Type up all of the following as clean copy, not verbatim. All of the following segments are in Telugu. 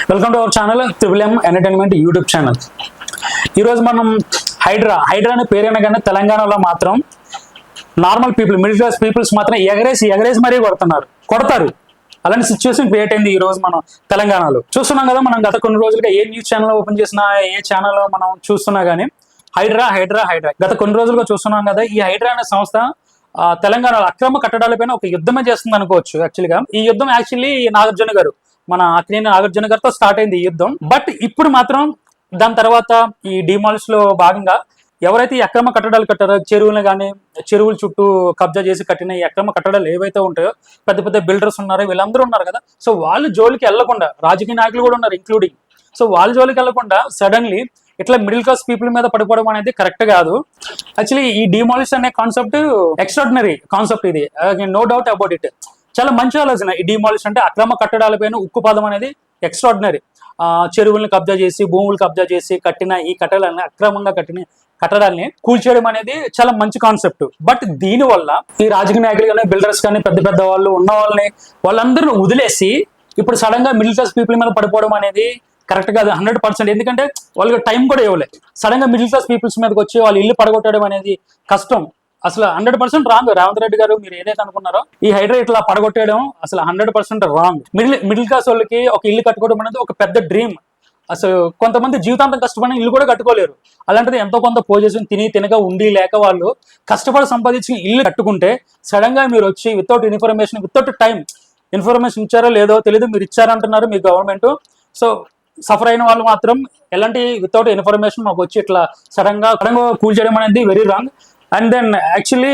Welcome to our channel triple M entertainment YouTube channel. ఈరోజు మనం హైడ్రా అనే పేరైనా కానీ తెలంగాణలో మాత్రం normal people, middle class peoples మాత్రం ఎగరేసి మరీ కొడతారు. అలాంటి సిచ్యువేషన్ క్రియేట్ అయింది ఈ రోజు మనం తెలంగాణలో చూస్తున్నాం కదా. మనం గత కొన్ని రోజులుగా ఏ న్యూస్ ఛానల్ ఓపెన్ చేసినా, ఏ ఛానల్ మనం చూస్తున్నా కానీ హైడ్రా గత కొన్ని రోజులుగా చూస్తున్నాం కదా. ఈ హైడ్రా అనే సంస్థ తెలంగాణలో అక్రమ కట్టడాలపైన ఒక యుద్ధమే చేస్తుంది అనుకోవచ్చు. యాక్చువల్గా ఈ యుద్ధం మన అక్కినేని నాగార్జున గారితో స్టార్ట్ అయింది ఈ యుద్ధం. బట్ ఇప్పుడు మాత్రం దాని తర్వాత ఈ డిమాలిష్ లో భాగంగా ఎవరైతే ఈ అక్రమ కట్టడాలు కట్టారో, చెరువుల చుట్టూ కబ్జా చేసి కట్టిన ఈ అక్రమ కట్టడాలు ఏవైతే ఉంటాయో, పెద్ద పెద్ద బిల్డర్స్ ఉన్నారో వీళ్ళందరూ ఉన్నారు కదా. సో వాళ్ళు జోలికి వెళ్లకుండా, రాజకీయ నాయకులు కూడా ఉన్నారు ఇంక్లూడింగ్, సో వాళ్ళ జోలికి వెళ్లకుండా సడన్లీ ఇట్లా మిడిల్ క్లాస్ పీపుల్ మీద పడిపోవడం అనేది కరెక్ట్ కాదు. యాక్చువల్లీ ఈ డిమాలిష్ అనే కాన్సెప్ట్ ఎక్స్ట్రాడినరీ కాన్సెప్ట్, ఇది నో డౌట్ అబౌట్ ఇట్. చాలా మంచి ఆలోచన ఈ డిమాలిష్ అంటే. అక్రమ కట్టడాలపైన ఉక్కుపాదం అనేది ఎక్స్ట్రాడినరీ. చెరువులను కబ్జా చేసి, భూములు కబ్జా చేసి కట్టిన ఈ కట్టడాలని, అక్రమంగా కట్టిన కట్టడాలని కూల్చేయడం అనేది చాలా మంచి కాన్సెప్ట్. బట్ దీనివల్ల ఈ రాజకీయ నాయకులు కానీ, బిల్డర్స్ కానీ, పెద్ద పెద్ద వాళ్ళు ఉన్న వాళ్ళందరూ వదిలేసి ఇప్పుడు సడన్ గా మిడిల్ క్లాస్ పీపుల్ మీద పడిపోవడం అనేది కరెక్ట్ కాదు 100%. ఎందుకంటే వాళ్ళకి టైం కూడా ఇవ్వలేదు. సడన్ గా మిడిల్ క్లాస్ పీపుల్స్ మీదకి వచ్చి వాళ్ళు ఇల్లు పడగొట్టడం అనేది కష్టం. అసలు 100% రాంగ్. రేవంత్ రెడ్డి గారు మీరు ఏదైతే అనుకున్నారో ఈ హైడ్రా ఇట్లా పడగొట్టేయడం అసలు 100% రాంగ్. మిడిల్ క్లాస్ వాళ్ళకి ఒక ఇల్లు కట్టుకోవడం అనేది ఒక పెద్ద డ్రీమ్. అసలు కొంతమంది జీవితాంతం కష్టపడిన ఇల్లు కూడా కట్టుకోలేరు. అలాంటిది ఎంతో కొంత పోజేషన్ తినగా ఉండి లేక వాళ్ళు కష్టపడి సంపాదించిన ఇల్లు కట్టుకుంటే సడన్ గా మీరు వచ్చి without information, without time, information ఇచ్చారో లేదో తెలియదు, మీరు ఇచ్చారంటున్నారు మీ గవర్నమెంట్. సో సఫర్ అయిన వాళ్ళు మాత్రం ఎలాంటి వితౌట్ ఇన్ఫర్మేషన్ మాకు వచ్చి ఇట్లా సడన్ గా కూల్చేయడం అనేది very wrong. And then actually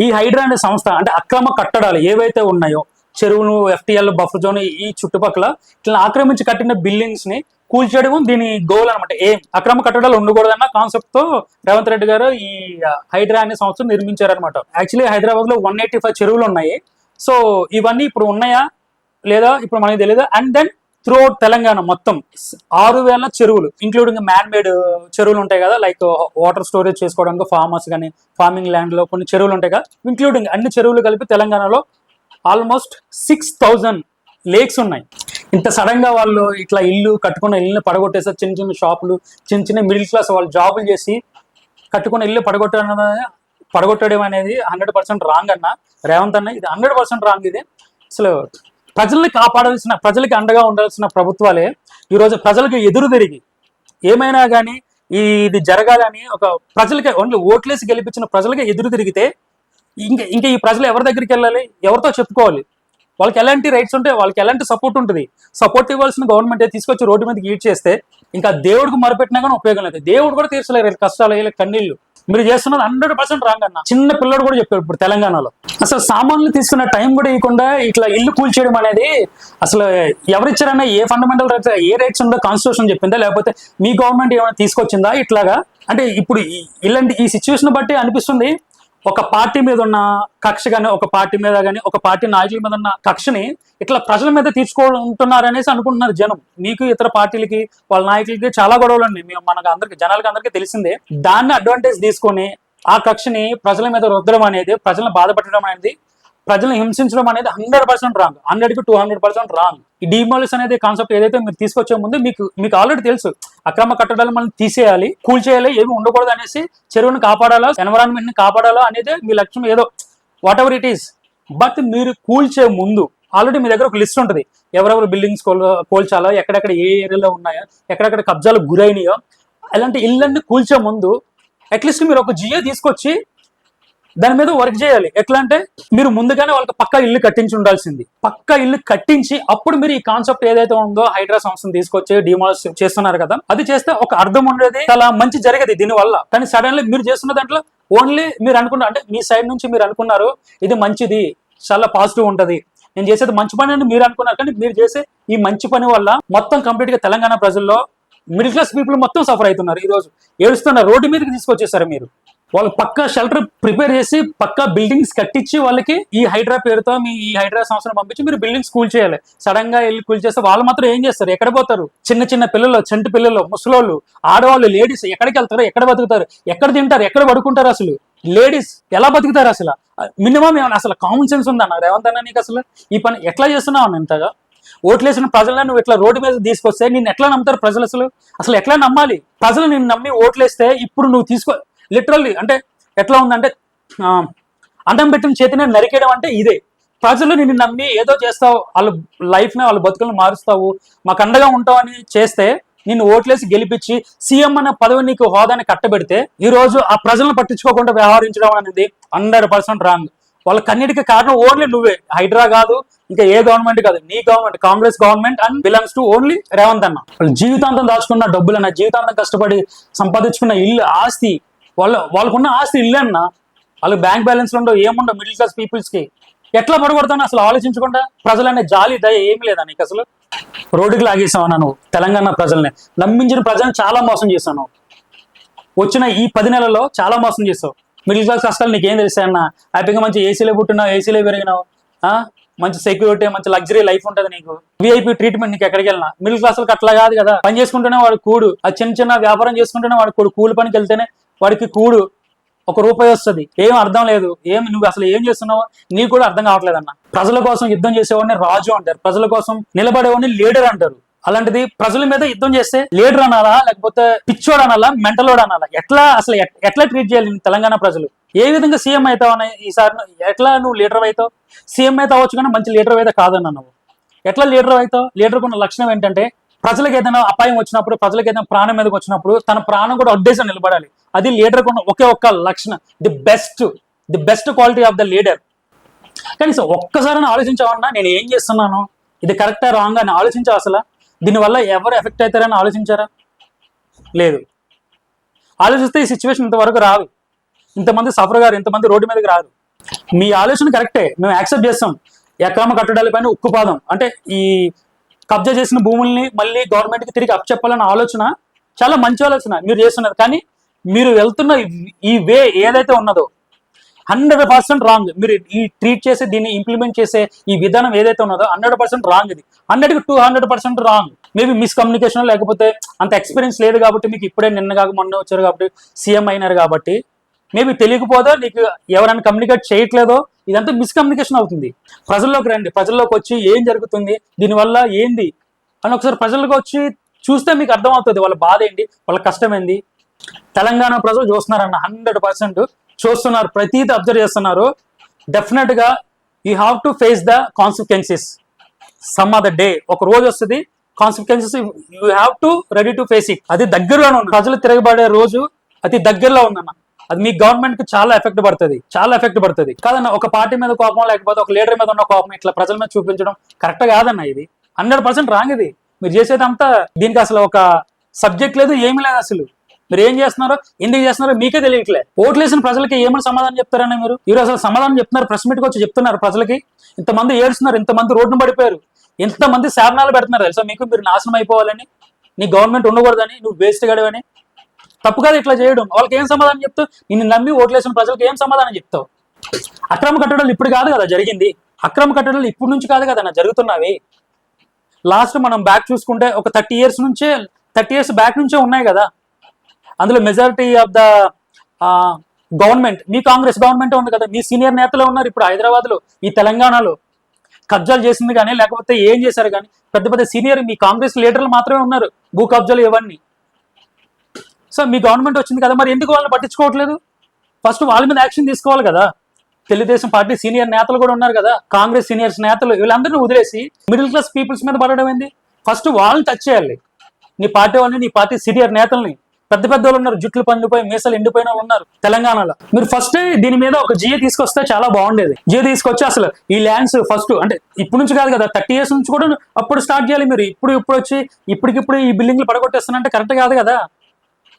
ఈ హైడ్రా అనే సంస్థ అంటే అక్రమ కట్టడాలు ఏవైతే ఉన్నాయో, చెరువులు, ఎఫ్టీఎల్, బఫర్ జోన్, ఈ చుట్టుపక్కల ఇట్లా ఆక్రమించి కట్టిన బిల్డింగ్స్ ని కూల్చేయడం దీని గోల్ అనమాట. అక్రమ కట్టడాలు ఉండకూడదన్న కాన్సెప్ట్ తో రేవంత్ రెడ్డి గారు ఈ హైడ్రా అనే సంస్థ నిర్మించారనమాట. యాక్చువల్లీ హైదరాబాద్ లో 185 చెరువులు ఉన్నాయి. సో ఇవన్నీ ఇప్పుడు ఉన్నాయా లేదా ఇప్పుడు మనకి తెలియదు. అండ్ దెన్ త్రూఅవుట్ తెలంగాణ మొత్తం 6,000 చెరువులు, ఇంక్లూడింగ్ మ్యాన్ మేడ్ చెరువులు ఉంటాయి కదా, లైక్ వాటర్ స్టోరేజ్ చేసుకోవడానికి ఫార్మర్స్ కానీ, ఫార్మింగ్ ల్యాండ్ లో కొన్ని చెరువులు ఉంటాయి కదా, ఇంక్లూడింగ్ అన్ని చెరువులు కలిపి తెలంగాణలో ఆల్మోస్ట్ 6,000 లేక్స్ ఉన్నాయి. ఇంత సడన్ గా వాళ్ళు ఇట్లా ఇల్లు కట్టుకున్న ఇల్లుని పడగొట్టేసారు. చిన్న చిన్న షాపులు, చిన్న మిడిల్ క్లాస్ వాళ్ళు జాబులు చేసి కట్టుకున్న ఇల్లు పడగొట్టడం అనేది 100% రాంగ్ అన్న రేవంత్ అన్న. ఇది 100% రాంగ్. ఇది అసలు ప్రజలకి అండగా ఉండాల్సిన ప్రభుత్వాలే ఈరోజు ప్రజలకు ఎదురు తిరిగి ఏమైనా కానీ ఇది జరగాలని ఒక ప్రజలకి ఓన్లీ ఓట్లేసి గెలిపించిన ప్రజలకి ఎదురు తిరిగితే ఇంకా ఈ ప్రజలు ఎవరి దగ్గరికి వెళ్ళాలి, ఎవరితో చెప్పుకోవాలి? వాళ్ళకి ఎలాంటి రైట్స్ ఉంటాయి, వాళ్ళకి ఎలాంటి సపోర్ట్ ఉంటుంది? సపోర్ట్ ఇవ్వాల్సిన గవర్నమెంట్ తీసుకొచ్చి రోడ్డు మీదకి ఈడ్ చేస్తే ఇంకా దేవుడికి మొరపెట్టినా కానీ ఉపయోగం లేదు. దేవుడు కూడా తీర్చలేరు కష్టాలు, వీళ్ళ కన్నీళ్ళు. మీరు చేస్తున్నది 100% రాంగ్ అన్న. చిన్న పిల్లడు కూడా చెప్పారు ఇప్పుడు తెలంగాణలో. అసలు సామాన్లు తీసుకున్న టైం కూడా ఇవ్వకుండా ఇట్లా ఇల్లు కూల్చేయడం అనేది అసలు ఎవరిచ్చారన్నా? A fundamental rights, A rights ఉందో కాన్స్టిట్యూషన్ చెప్పిందా, లేకపోతే మీ గవర్నమెంట్ ఏమైనా తీసుకొచ్చిందా ఇట్లాగా? అంటే ఇప్పుడు ఇలాంటి ఈ సిచ్యువేషన్ బట్టి అనిపిస్తుంది ఒక పార్టీ మీద ఉన్న కక్ష కానీ, ఒక పార్టీ మీద కానీ, ఒక పార్టీ నాయకుల మీద ఉన్న కక్షని ఇట్లా ప్రజల మీద తీర్చుకుంటున్నారనేసి అనుకుంటున్నారు జనం. మీకు ఇతర పార్టీలకి, వాళ్ళ నాయకులకి చాలా గొడవలు అండి, జనాలకి అందరికీ తెలిసిందే. దాన్ని అడ్వాంటేజ్ తీసుకొని ఆ కక్షని ప్రజల మీద రుద్దడం అనేది, ప్రజలను బాధపెట్టడం అనేది, ప్రజలను హింసించడం అనేది 100% రాంగ్. 100కి 200% రాంగ్. ఈ డిమాలిష్ అనేది కాన్సెప్ట్ ఏదైతే మీరు తీసుకొచ్చే ముందు మీకు ఆల్రెడీ తెలుసు అక్రమ కట్టడాలు మనం తీసేయాలి, కూల్చేయాలి, ఏమి ఉండకూడదు అనేసి, చెరువుని కాపాడాలా, ఎన్విరాన్మెంట్ ని కాపాడాలా అనేది మీ లక్ష్యం, ఏదో what ever it is. But మీరు కూల్చే ముందు ఆల్రెడీ మీ దగ్గర ఒక లిస్ట్ ఉంటుంది. ఎవరెవరు బిల్డింగ్స్ కూల్చాలో, ఎక్కడెక్కడ ఏ ఏరియాలో ఉన్నాయో, ఎక్కడెక్కడ కబ్జాలు గురైనాయో, అలాంటి ఇళ్ళన్ని కూల్చే ముందు అట్లీస్ట్ మీరు ఒక జియో తీసుకొచ్చి దాని మీద వర్క్ చేయాలి. ఎట్లా అంటే మీరు ముందుగానే వాళ్ళకి పక్కా ఇల్లు కట్టించి ఉండాల్సింది. పక్కా ఇల్లు కట్టించి అప్పుడు మీరు ఈ కాన్సెప్ట్ ఏదైతే ఉందో హైడ్రా సంస్థను తీసుకొచ్చి డిమాలిష్ చేస్తున్నారు కదా, అది చేస్తే ఒక అర్థం ఉండేది, చాలా మంచి జరిగేది దీనివల్ల. కానీ సడన్లీ మీరు చేస్తున్న దాంట్లో ఓన్లీ మీరు అనుకున్నారు, అంటే మీ సైడ్ నుంచి మీరు అనుకున్నారు ఇది మంచిది, చాలా పాజిటివ్ ఉంటది, నేను చేసేది మంచి పని అని మీరు అనుకున్నారు. కానీ మీరు చేసే ఈ మంచి పని వల్ల మొత్తం కంప్లీట్ గా తెలంగాణ ప్రజల్లో మిడిల్ క్లాస్ పీపుల్ మొత్తం సఫర్ అవుతున్నారు. ఈ రోజు ఏడుస్తున్నారు, రోడ్డు మీదకి తీసుకొచ్చేసారు మీరు. వాళ్ళు పక్కా షెల్టర్ ప్రిపేర్ చేసి పక్కా బిల్డింగ్స్ కట్టించి వాళ్ళకి ఈ హైడ్రా పేరుతో ఈ హైడ్రా సంస్థను పంపించి మీరు బిల్డింగ్స్ కూల్ చేయాలి. సడన్ గా వెళ్ళి కూల్ చేస్తే వాళ్ళు మాత్రం ఏం చేస్తారు? ఎక్కడ పోతారు? చిన్న పిల్లలు, చంటి పిల్లలు, ముసలోళ్ళు, ఆడవాళ్ళు, లేడీస్ ఎక్కడికి వెళ్తారు? ఎక్కడ బతుకుతారు? ఎక్కడ తింటారు? ఎక్కడ పడుకుంటారు? అసలు లేడీస్ ఎలా బతుకుతారు? అసలు మినిమం ఏమన్నా అసలు కామన్ సెన్స్ ఉందా రేవంత్ అన్న నీకు? అసలు ఈ పని ఎట్లా చేస్తున్నావు ఇంతగా? ఓట్లేసిన ప్రజలను నువ్వు ఇట్లా రోడ్డు మీద తీసుకొస్తే నిన్ను ఎట్లా నమ్ముతారు ప్రజలు? అసలు ఎట్లా నమ్మాలి? ప్రజలు నిన్ను నమ్మి ఓట్లేస్తే ఇప్పుడు నువ్వు లిటరల్లీ అంటే ఎట్లా ఉందంటే అన్నం పెట్టిన చేతిని నరికేయడం అంటే ఇదే. ప్రజలు నిన్ను నమ్మి ఏదో చేస్తావు, వాళ్ళ లైఫ్ని వాళ్ళ బతుకులను మారుస్తావు, మాకు అండగా ఉంటావు అని చేస్తే నిన్ను ఓట్లేసి గెలిపించి సీఎం అనే పదవి నీకు హోదాని కట్టబెడితే ఈ రోజు ఆ ప్రజలను పట్టించుకోకుండా వ్యవహరించడం అనేది 100% రాంగ్. వాళ్ళకన్నిటికీ కారణం ఓన్లీ నువ్వే. హైడ్రా కాదు, ఇంకా ఏ గవర్నమెంట్ కాదు, నీ government, Congress government and belongs to only Revanth అన్న. వాళ్ళు జీవితాంతం దాచుకున్న డబ్బులన్న, జీవితాంతం కష్టపడి సంపాదించుకున్న ఇల్లు, ఆస్తి, వాళ్ళకున్న ఆస్తి ఇల్లు అన్న, వాళ్ళకి బ్యాంక్ బ్యాలెన్స్ ఉండవు, ఏముండవు. మిడిల్ క్లాస్ పీపుల్స్ కి ఎట్లా పడగొడతాను అసలు ఆలోచించకుండా? ప్రజలనే జాలి దయ ఏమి లేదా నీకు? అసలు రోడ్డుకి లాగేసావన్నా నువ్వు తెలంగాణ ప్రజల్ని, నమ్మించిన ప్రజల్ని చాలా మోసం చేశాను. వచ్చిన ఈ 10 నెలల్లో చాలా మోసం చేస్తావు. మిడిల్ క్లాస్ కష్టాలు నీకేం తెలిసాయన్నా? హ్యాపీగా మంచి ఏసీలో పుట్టినావు, ఏసీలో పెరిగినావు, మంచి సెక్యూరిటీ, మంచి లగ్జరీ లైఫ్ ఉంటుంది నీకు, విఐపీ ట్రీట్మెంట్ నీకు ఎక్కడికి వెళ్ళినా. మిడిల్ క్లాస్ వాళ్ళకి అట్లా కాదు కదా. పని చేసుకుంటేనే వాడు కూడు, ఆ చిన్న వ్యాపారం చేసుకుంటేనే వాడు కూడు, కూలి పనికి వెళ్తేనే వాడికి కూడు ₹1 వస్తుంది. ఏం అర్థం లేదు. నువ్వు అసలు ఏం చేస్తున్నావో నీకు కూడా అర్థం కావట్లేదన్న. ప్రజల కోసం యుద్ధం చేసేవాడిని రాజు అంటారు, ప్రజల కోసం నిలబడేవాడిని లీడర్ అంటారు. అలాంటిది ప్రజల మీద యుద్ధం చేస్తే లీడర్ అనాలా, లేకపోతే పిచ్చోడు అనాలా, మెంటలోడు అనాలా? ఎట్లా ట్రీట్ చేయాలి తెలంగాణ ప్రజలు? ఏ విధంగా సీఎం అవుతావు అన్న? ఈసారి ఎట్లా నువ్వు లీడర్ అవుతావు? సీఎం అయితే అవ్వచ్చు కానీ మంచి లీడర్ అయితే కాదన్న. నువ్వు ఎట్లా లీడర్ అవుతావు? లీడర్కు ఉన్న లక్షణం ఏంటంటే ప్రజలకు ఏదైనా అపాయం వచ్చినప్పుడు, ప్రజలకు ఏదైనా ప్రాణం మీదకి వచ్చినప్పుడు తన ప్రాణం కూడా అడ్డేసి నిలబడాలి. అది లీడర్కు ఉన్న ఒక్క లక్షణం. The best quality of the leader. కానీ ఒక్కసారి ఆలోచించావన్నా, నేను ఏం చేస్తున్నాను, ఇది కరెక్టా రాంగ్ అని ఆలోచించావు? అసలు దీనివల్ల ఎవరు ఎఫెక్ట్ అవుతారని ఆలోచించారా? లేదు. ఆలోచిస్తే ఈ సిచ్యువేషన్ ఇంతవరకు రాదు, ఇంతమంది సఫర్ గారు, ఇంతమంది రోడ్డు మీదకి రాదు. మీ ఆలోచన కరెక్టే, మేము యాక్సెప్ట్ చేస్తాం. అక్రమ కట్టడాలపైన ఉక్కుపాదం అంటే ఈ కబ్జా చేసిన భూముల్ని మళ్ళీ గవర్నమెంట్కి తిరిగి అప్పచెప్పాలన్న ఆలోచన చాలా మంచి ఆలోచన మీరు చేస్తున్నారు. కానీ మీరు వెళ్తున్న ఈ వే ఏదైతే ఉన్నదో 100% రాంగ్. మీరు ఈ ట్రీట్ చేసే, దీన్ని ఇంప్లిమెంట్ చేసే ఈ విధానం ఏదైతే ఉన్నదో 100% రాంగ్. ఇది 100కి 200% రాంగ్. మేబీ మిస్కమ్యూనికేషన్, లేకపోతే అంత ఎక్స్పీరియన్స్ లేదు కాబట్టి, మీకు ఇప్పుడే నిన్న కాక మొన్న వచ్చారు కాబట్టి, సీఎం అయినారు కాబట్టి మేబీ తెలియకపోతే, నీకు ఎవరైనా కమ్యూనికేట్ చేయట్లేదో, ఇదంతా మిస్కమ్యూనికేషన్ అవుతుంది. ప్రజల్లోకి రండి, ప్రజల్లోకి వచ్చి ఏం జరుగుతుంది, దీనివల్ల ఏంది అని ఒకసారి ప్రజల్లోకి వచ్చి చూస్తే మీకు అర్థమవుతుంది వాళ్ళ బాధ ఏంటి, వాళ్ళ కష్టం ఏంది. తెలంగాణ ప్రజలు చూస్తున్నారన్న, 100% చూస్తున్నారు, ప్రతిదీ అబ్జర్వ్ చేస్తున్నారు. డెఫినెట్ గా you have to face the consequences some of the day. ఒక రోజు వస్తుంది, consequences you have to ready to face it. అది దగ్గరలోనే ఉంది. ప్రజలు తిరగబడే రోజు అతి దగ్గరలో ఉందన్న. అది మీ గవర్నమెంట్ కి చాలా ఎఫెక్ట్ పడుతుంది. కాదన్న, ఒక పార్టీ మీద కోపం, లేకపోతే ఒక లీడర్ మీద ఉన్న కోపం ఇట్లా ప్రజల మీద చూపించడం కరెక్ట్ కాదన్న. ఇది 100% రాంగ్. ఇది మీరు చేసేదంతా, దీనికి అసలు ఒక సబ్జెక్ట్ లేదు, ఏమీ లేదు. అసలు మీరు ఏం చేస్తున్నారో, ఎందుకు చేస్తున్నారో మీకే తెలియట్లే. ఓట్లేసిన ప్రజలకి ఏమైనా సమాధానం చెప్తారని మీరు ఈరోజు అసలు సమాధానం చెప్తున్నారు? ప్రెస్ మీట్కి వచ్చి చెప్తున్నారు ప్రజలకి. ఇంతమంది ఏడుస్తున్నారు, ఇంతమంది రోడ్డును పడిపోయారు, ఎంతమంది శాసనాలు పెడుతున్నారు తెలుసా మీకు? మీరు నాశనం అయిపోవాలని, నీ గవర్నమెంట్ ఉండకూడదని, నువ్వు వేస్ట్ గడవని. తప్పు కాదు ఇట్లా చేయడం. వాళ్ళకి ఏం సమాధానం చెప్తావు? నిన్ను నమ్మి ఓట్లేసిన ప్రజలకు ఏం సమాధానం చెప్తావు? అక్రమ కట్టడాలు ఇప్పుడు కాదు కదా జరిగింది, అక్రమ కట్టడాలు ఇప్పుడు నుంచి కాదు కదా జరుగుతున్నవి. లాస్ట్ మనం బ్యాక్ చూసుకుంటే ఒక 30 years బ్యాక్ నుంచే ఉన్నాయి కదా. అందులో majority of the government me Congress government ఉంది కదా. మీ సీనియర్ నేతలు ఉన్నారు ఇప్పుడు హైదరాబాద్లో, ఈ తెలంగాణలో. కబ్జాలు చేసింది కానీ, లేకపోతే ఏం చేశారు కానీ, పెద్ద సీనియర్ మీ కాంగ్రెస్ లీడర్లు మాత్రమే ఉన్నారు. భూ కబ్జాలు ఇవన్నీ. సో మీ గవర్నమెంట్ వచ్చింది కదా, మరి ఎందుకు వాళ్ళని పట్టించుకోవట్లేదు? ఫస్ట్ వాళ్ళ మీద యాక్షన్ తీసుకోవాలి కదా. తెలుగుదేశం పార్టీ సీనియర్ నేతలు కూడా ఉన్నారు కదా, కాంగ్రెస్ సీనియర్స్ నేతలు, వీళ్ళందరినీ వదిలేసి మిడిల్ క్లాస్ పీపుల్స్ మీద పడడం ఏంది? ఫస్ట్ వాళ్ళని టచ్ చేయాలి. నీ పార్టీ వాళ్ళని, నీ పార్టీ సీనియర్ నేతల్ని. పెద్ద వాళ్ళు ఉన్నారు, జుట్లు పండిపోయి మీసాలు ఎండిపోయిన వాళ్ళు ఉన్నారు తెలంగాణలో. మీరు ఫస్ట్ దీని మీద ఒక జియో తీసుకొస్తే చాలా బాగుండేది. జియో తీసుకొచ్చి అసలు ఈ ల్యాండ్స్ ఫస్ట్, అంటే ఇప్పుడు నుంచి కాదు కదా, 30 years నుంచి కూడా అప్పుడు స్టార్ట్ చేయాలి. మీరు ఇప్పుడు వచ్చి ఇప్పటికిప్పుడు ఈ బిల్డింగ్లు పడగొట్టేస్తానంటే కరెక్ట్ కాదు కదా.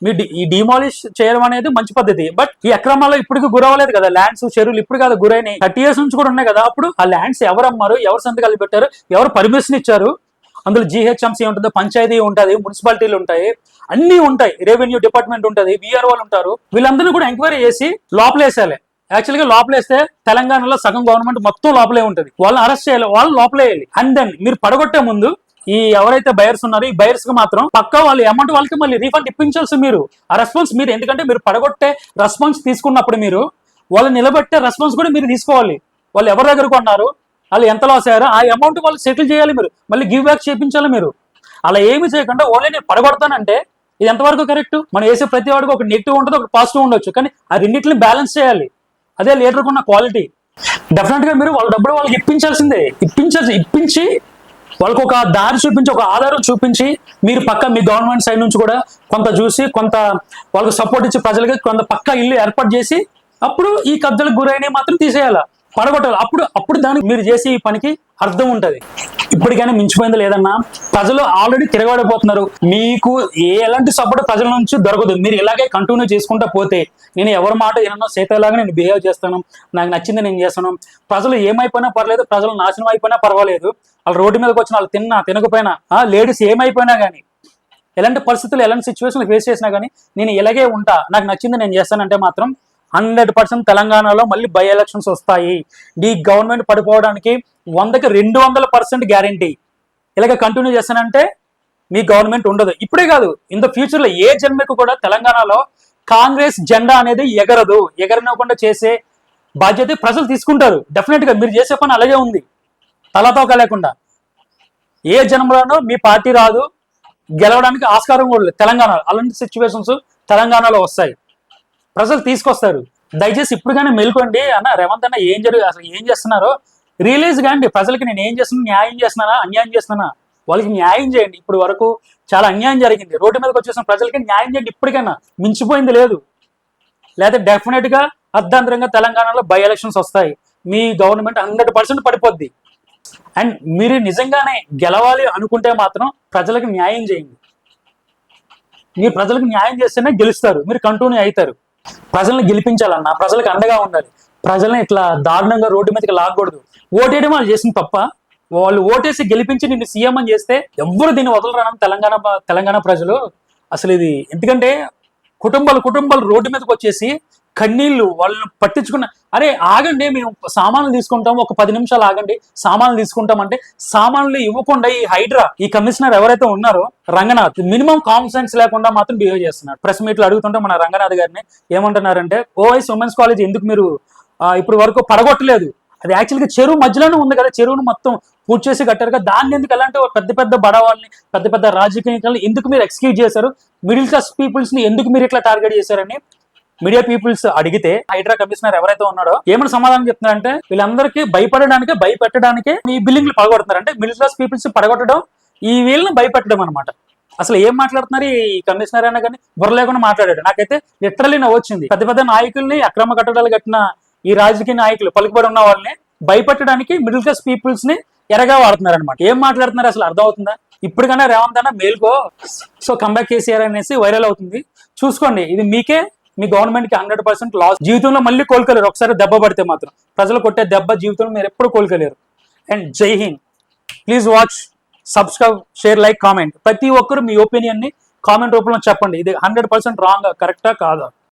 మీరు ఈ డిమాలిష్ చేయడం అనేది మంచి పద్ధతి. బట్ ఈ అక్రమాల్లో ఇప్పటికి గురవ్వలేదు కదా. ల్యాండ్స్, చెరువులు ఇప్పుడు కాదు గురైనాయి, 30 years నుంచి కూడా ఉన్నాయి కదా. అప్పుడు ఆ ల్యాండ్స్ ఎవరు అమ్మారు, ఎవరు సంతకాలు పెట్టారు, ఎవరు పర్మిషన్ ఇచ్చారు? అందులో జీహెచ్ఎంసీ ఉంటుంది, పంచాయతీ ఉంటుంది, మున్సిపాలిటీలు ఉంటాయి, అన్ని ఉంటాయి, రెవెన్యూ డిపార్ట్మెంట్ ఉంటుంది, విఆర్ఓలు ఉంటారు. వీళ్ళందరినీ కూడా ఎంక్వైరీ చేసి లోపలేసేయాలి. యాక్చువల్గా లోపలేస్తే తెలంగాణలో సగం గవర్నమెంట్ మొత్తం లోపలే ఉంటుంది. వాళ్ళని అరెస్ట్ చేయాలి, వాళ్ళు లోపలేయాలి. అండ్ దెన్ మీరు పడగొట్టే ముందు ఈ ఎవరైతే బయర్స్ ఉన్నారో ఈ బయర్స్ కి మాత్రం పక్కా వాళ్ళు అమౌంట్ వాళ్ళకి మళ్ళీ రీఫండ్ ఇప్పించాల్సి మీరు. ఆ రెస్పాన్స్ మీరు, ఎందుకంటే మీరు పడగొట్టే రెస్పాన్స్ తీసుకున్నప్పుడు మీరు వాళ్ళు నిలబెట్టే రెస్పాన్స్ కూడా మీరు తీసుకోవాలి. వాళ్ళు ఎవరి దగ్గర కొన్నారు, వాళ్ళు ఎంత లాస్ అయ్యారో ఆ అమౌంట్ వాళ్ళు సెటిల్ చేయాలి, మీరు మళ్ళీ గివ్ బ్యాక్ చేయించాలి. మీరు అలా ఏమి చేయకుండా ఓన్లీ నేను పడగొడతానంటే ఇది ఎంతవరకు కరెక్ట్? మనం వేసే ప్రతి వాడికి ఒక నెగిటివ్ ఉంటుంది, ఒక పాజిటివ్ ఉండొచ్చు, కానీ ఆ రెండింటిని బ్యాలెన్స్ చేయాలి. అదే లీడర్కి ఉన్న క్వాలిటీ. డెఫినెట్ గా మీరు వాళ్ళ డబ్బులు వాళ్ళకి ఇప్పించాల్సిందే. ఇప్పించి వాళ్ళకు ఒక దారి చూపించి, ఒక ఆధారం చూపించి, మీరు పక్క మీ గవర్నమెంట్ సైడ్ నుంచి కూడా కొంత చూసి, కొంత వాళ్ళకి సపోర్ట్ ఇచ్చి, ప్రజలకి కొంత పక్క ఇల్లు ఏర్పాటు చేసి, అప్పుడు ఈ కబ్జాలకు గురైనవి మాత్రం తీసేయాలి, పడగొట్టాలి. అప్పుడు దానికి మీరు చేసే ఈ పనికి అర్థం ఉంటుంది. ఇప్పటికైనా మించిపోయింది లేదన్నా, ప్రజలు ఆల్రెడీ తిరగబడిపోతున్నారు. మీకు ఎలాంటి సపోర్ట్ ప్రజల నుంచి దొరకదు. మీరు ఇలాగే కంటిన్యూ చేసుకుంటా పోతే, నేను ఎవరి మాట ఏమన్నా సీతలాగా నేను బిహేవ్ చేస్తాను, నాకు నచ్చింది నేను చేస్తాను, ప్రజలు ఏమైపోయినా పర్లేదు, ప్రజలు నాశనం అయిపోయినా పర్వాలేదు, వాళ్ళు రోడ్డు మీదకి వచ్చిన వాళ్ళు తినకపోయినా, లేడీస్ ఏమైపోయినా కానీ, ఎలాంటి పరిస్థితులు ఎలాంటి సిచ్యువేషన్లు ఫేస్ చేసినా కానీ నేను ఇలాగే ఉంటా, నాకు నచ్చింది నేను చేస్తానంటే మాత్రం 100% తెలంగాణలో మళ్ళీ బై ఎలక్షన్స్ వస్తాయి. ఈ గవర్నమెంట్ పడిపోవడానికి 100కి 200% గ్యారంటీ. ఇలాగ కంటిన్యూ చేస్తానంటే మీ గవర్నమెంట్ ఉండదు. ఇప్పుడే కాదు, ఇన్ ద ఫ్యూచర్లో ఏ జన్మకు కూడా తెలంగాణలో కాంగ్రెస్ జెండా అనేది ఎగరదు. ఎగరనివ్వకుండా చేసే బాధ్యత ప్రజలు తీసుకుంటారు. డెఫినెట్ గా మీరు చేసే పని అలాగే ఉంది, తలతోక లేకుండా. ఏ జన్మలోనూ మీ పార్టీ రాదు, గెలవడానికి ఆస్కారం కూడా లేదు తెలంగాణలో. అలాంటి సిచ్యువేషన్స్ తెలంగాణలో వస్తాయి, ప్రజలు తీసుకొస్తారు. దయచేసి ఇప్పుడు కానీ మెలుకోండి అన్న. రేవంత్ అన్న అసలు ఏం చేస్తున్నారో రియలైజ్ కాండి. ప్రజలకి నేను ఏం చేస్తున్నా, న్యాయం చేస్తున్నానా, అన్యాయం చేస్తున్నానా, వాళ్ళకి న్యాయం చేయండి. ఇప్పుడు వరకు చాలా అన్యాయం జరిగింది, రోడ్డు మీదకి వచ్చేసిన ప్రజలకి న్యాయం చేయండి. ఇప్పటికైనా మించిపోయింది లేదు. లేకపోతే డెఫినెట్ గా అర్ధాంతరంగా తెలంగాణలో బై ఎలక్షన్స్ వస్తాయి. మీ గవర్నమెంట్ 100% పడిపోద్ది. అండ్ మీరు నిజంగానే గెలవాలి అనుకుంటే మాత్రం ప్రజలకు న్యాయం చేయండి. మీరు ప్రజలకు న్యాయం చేస్తేనే గెలుస్తారు, మీరు కంటిన్యూ అవుతారు. ప్రజల్ని గెలిపించాలన్నా ప్రజలకు అండగా ఉండాలి. ప్రజల్ని ఇట్లా దారుణంగా రోడ్డు మీదకి లాగకూడదు. ఓటేయడం వాళ్ళు చేసిన తప్ప. వాళ్ళు ఓటేసి గెలిపించి నిన్ను సీఎం అని చేస్తే ఎవ్వరు దీన్ని వదలరానని తెలంగాణ ప్రజలు. అసలు ఇది ఎందుకంటే కుటుంబాలు రోడ్డు మీదకి వచ్చేసి కన్నీళ్లు, వాళ్ళని పట్టించుకున్న, అరే ఆగండి, మేము సామాన్లు తీసుకుంటాం, ఒక 10 నిమిషాలు ఆగండి, సామాన్లు తీసుకుంటాం అంటే సామాన్లు ఇవ్వకుండా ఈ హైడ్రా, ఈ కమిషనర్ ఎవరైతే ఉన్నారో రంగనాథ్, మినిమం కామన్ సెన్స్ లేకుండా మాత్రం బిహేవ్ చేస్తున్నాడు. ప్రెస్ మీట్లు అడుగుతుంటే మన రంగనాథ్ గారిని ఏమంటున్నారంటే, ఓవైస్ ఉమెన్స్ కాలేజ్ ఎందుకు మీరు ఇప్పుడు వరకు పడగొట్టలేదు? అది యాక్చువల్గా చెరువు మధ్యలోనే ఉంది కదా, చెరువును మొత్తం పూర్తి చేసి కట్టారు కదా, దాన్ని ఎందుకు అలాంటి పెద్ద బడవాళ్ళని, పెద్ద రాజకీయాలను ఎందుకు మీరు ఎక్స్క్యూజ్ చేశారు? మిడిల్ క్లాస్ పీపుల్స్ ని ఎందుకు మీరు ఇట్లా టార్గెట్ చేశారని మీడియా పీపుల్స్ అడిగితే, హైడ్రా కమిషనర్ ఎవరైతే ఉన్నాడో ఏమైనా సమాధానం చెప్తున్నారంటే, వీళ్ళందరికీ భయపెట్టడానికే ఈ బిల్డింగ్లు పడగొడుతున్నారు. అంటే మిడిల్ క్లాస్ పీపుల్స్ పడగొట్టడం, ఈ వీళ్ళని భయపెట్టడం అనమాట. అసలు ఏం మాట్లాడుతున్నారు ఈ కమిషనర్ అయినా కానీ బుర్ర లేకుండా మాట్లాడాడు. నాకైతే లిటరలీ నవ్వు వచ్చింది. పెద్ద నాయకుల్ని, అక్రమ కట్టడాలు కట్టిన ఈ రాజకీయ నాయకులు, పలుకుబడి ఉన్న వాళ్ళని భయపెట్టడానికి మిడిల్ క్లాస్ పీపుల్స్ ని ఎరగా వాడుతున్నారు అనమాట. ఏం మాట్లాడుతున్నారు అసలు అర్థం అవుతుందా? ఇప్పటికన్నా రేవంత్ అన్న మేల్కో. సో కంబ్యాక్ కేసీఆర్ అనేసి వైరల్ అవుతుంది, చూసుకోండి. ఇది మీకే, మీ గవర్నమెంట్ కి 100% లాస్. జీవితంలో మళ్ళీ కోలుకోలేరు. ఒకసారి దెబ్బ పడితే మాత్రం, ప్రజలు కొట్టే దెబ్బ జీవితంలో మీరు ఎప్పుడు కోలుకోలేరు. అండ్ జై Hind. Please watch, subscribe, share, like, comment. ప్రతి ఒక్కరు మీ ఒపీనియన్ ని కామెంట్ రూపంలో చెప్పండి. ఇది 100% రాంగ్, కరెక్టా కాదా?